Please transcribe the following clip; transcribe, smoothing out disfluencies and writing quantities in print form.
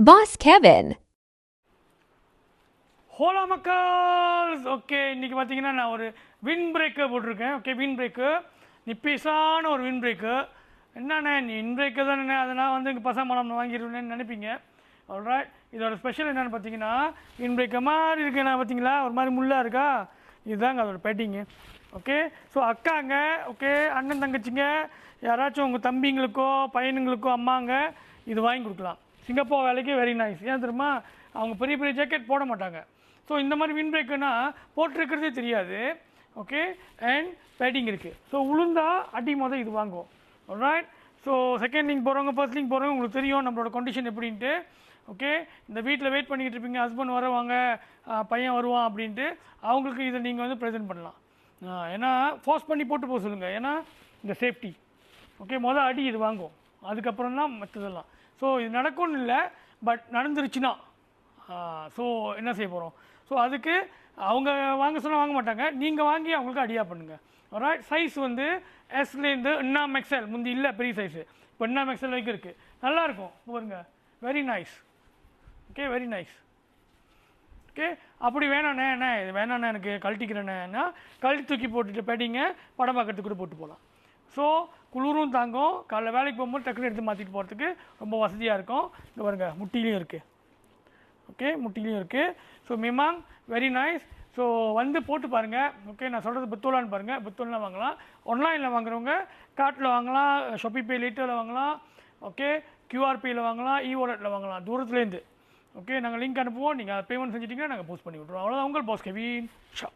Boss Kevin. ஹோலா மக்கள்ஸ் okay இன்றைக்கி பார்த்தீங்கன்னா நான் ஒரு வின் பிரேக்கர் போட்டிருக்கேன். ஓகே வின் பிரேக்கர் நிப்பீஸான ஒரு வின் பிரேக்கர். என்னண்ணே நீ வின் பிரேக்கர் தானே, அதனால் வந்து இங்கே பசாமலம் வாங்கிடுவேன்னு நினைப்பீங்க. ஆல்ரைட், இதோட ஸ்பெஷல் என்னென்னு பார்த்தீங்கன்னா வின் பிரேக்கர் மாதிரி இருக்கு. நான் பார்த்தீங்களா ஒரு மாதிரி முள்ளாக இருக்கா, இதுதாங்க அதோட பேட்டிங்கு. ஓகே ஸோ அக்காங்க, ஓகே அண்ணன் தங்கச்சிங்க, யாராச்சும் உங்கள் தம்பிங்களுக்கோ பையனுங்களுக்கோ அம்மாங்க இது வாங்கி கொடுக்கலாம். சிங்கப்பூர் வேலைக்கு வெரி நைஸ். ஏன் தெரியுமா, அவங்க பெரிய பெரிய ஜாக்கெட் போட மாட்டாங்க. ஸோ இந்த மாதிரி வின் பிரேக்குன்னா போட்டிருக்கிறதே தெரியாது. ஓகே அண்ட் பேட்டிங் இருக்குது. ஸோ உளுந்தா அடி மொதல் இது வாங்குவோம். ஆல்ரைட், ஸோ செகண்ட் லிங்க் போகிறவங்க ஃபர்ஸ்ட் லிங்க் போகிறவங்க உங்களுக்கு தெரியும் நம்மளோட கண்டிஷன் எப்படின்ட்டு. ஓகே இந்த வீட்டில் வெயிட் பண்ணிக்கிட்டு இருப்பீங்க, ஹஸ்பண்ட் வருவாங்க, பையன் வருவான் அப்படின்ட்டு. அவங்களுக்கு இதை நீங்கள் வந்து ப்ரெசென்ட் பண்ணலாம். ஏன்னா ஃபோர்ஸ் பண்ணி போட்டு போக சொல்லுங்கள், ஏன்னா இந்த சேஃப்டி. ஓகே மொதல் அடி இது வாங்குவோம், அதுக்கப்புறம் தான் மற்றதெல்லாம். ஸோ இது நடக்கும்னு இல்லை, பட் நடந்துருச்சுன்னா ஸோ என்ன செய்ய போகிறோம். ஸோ அதுக்கு அவங்க வாங்க சொன்னால் வாங்க மாட்டாங்க, நீங்கள் வாங்கி அவங்களுக்கு அடியாக பண்ணுங்கள். ஆல்ரைட், சைஸ் வந்து எஸ்லேருந்து இன்னும் எக்ஸல், முந்தி இல்லை பெரிய சைஸு, இப்போ இன்னும் எக்ஸல் வரைக்கும் இருக்குது. நல்லாயிருக்கும் பாருங்க, very nice. Okay very nice. Okay அப்படி வேணாண்ணே, என்ன இது வேணாண்ணே எனக்கு கழட்டிக்கிறேன்னா கழட்டி தூக்கி போட்டுட்டு பேட்டிங்க படம் பார்க்கறதுக்கு கூட போட்டு போகலாம். ஸோ குளிரும் தாங்கும், காலைல வேலைக்கு போகும்போது டக்குனு எடுத்து மாற்றிட்டு போகிறதுக்கு ரொம்ப வசதியாக இருக்கும். இங்கே பாருங்க முட்டிலையும் இருக்குது. ஓகே முட்டிலையும் இருக்குது. ஸோ மிமாங் வெரி நைஸ். ஸோ வந்து போட்டு பாருங்கள். ஓகே நான் சொல்கிறது புத்தோலான்னு பாருங்கள், புத்தோலாம் வாங்கலாம். ஆன்லைனில் வாங்குறவங்க கார்ட்டில் வாங்கலாம், ஷாப்பி பே லேட்டரில் வாங்கலாம். ஓகே கியூஆர்பியில் வாங்கலாம், வாலெட்டில் வாங்கலாம் தூரத்துலேருந்து. ஓகே நாங்கள் லிங்க் அனுப்புவோம், நீங்கள் பேமெண்ட் செஞ்சிட்டிங்கன்னா நாங்கள் போஸ்ட் பண்ணி விட்ருவோம். அவ்வளோதான், உங்கள் பாஸ் கெவின். ஷா.